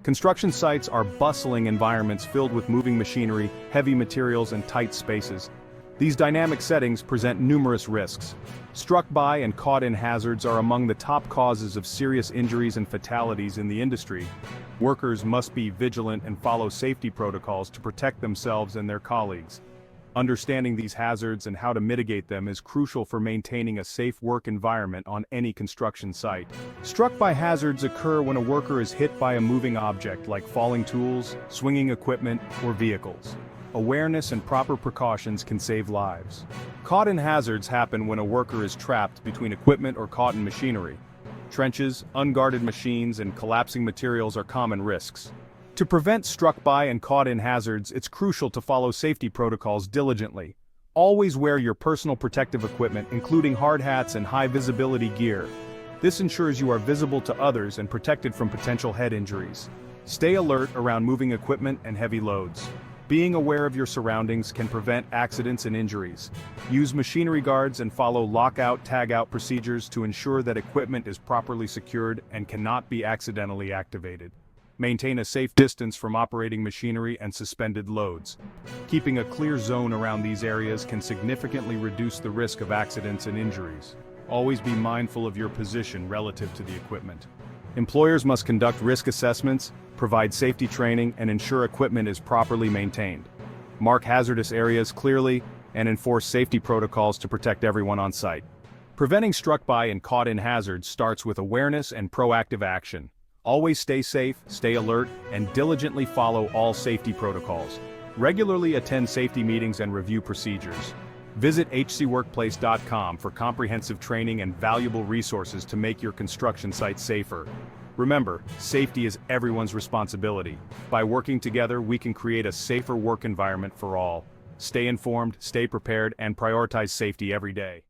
Construction sites are bustling environments filled with moving machinery, heavy materials, and tight spaces. These dynamic settings present numerous risks. Struck by and caught in hazards are among the top causes of serious injuries and fatalities in the industry. Workers must be vigilant and follow safety protocols to protect themselves and their colleagues. Understanding these hazards and how to mitigate them is crucial for maintaining a safe work environment on any construction site. Struck by hazards occur when a worker is hit by a moving object like falling tools, swinging equipment, or vehicles. Awareness and proper precautions can save lives. Caught in hazards happen when a worker is trapped between equipment or caught in machinery. Trenches, unguarded machines, and collapsing materials are common risks. To prevent struck by and caught in hazards, it's crucial to follow safety protocols diligently. Always wear your personal protective equipment, including hard hats and high-visibility gear. This ensures you are visible to others and protected from potential head injuries. Stay alert around moving equipment and heavy loads. Being aware of your surroundings can prevent accidents and injuries. Use machinery guards and follow lockout-tagout procedures to ensure that equipment is properly secured and cannot be accidentally activated. Maintain a safe distance from operating machinery and suspended loads. Keeping a clear zone around these areas can significantly reduce the risk of accidents and injuries. Always be mindful of your position relative to the equipment. Employers must conduct risk assessments, provide safety training, and ensure equipment is properly maintained. Mark hazardous areas clearly and enforce safety protocols to protect everyone on site. Preventing struck by and caught in hazards starts with awareness and proactive action. Always stay safe, stay alert, and diligently follow all safety protocols. Regularly attend safety meetings and review procedures. Visit hcworkplace.com for comprehensive training and valuable resources to make your construction site safer. Remember, safety is everyone's responsibility. By working together, we can create a safer work environment for all. Stay informed, stay prepared, and prioritize safety every day.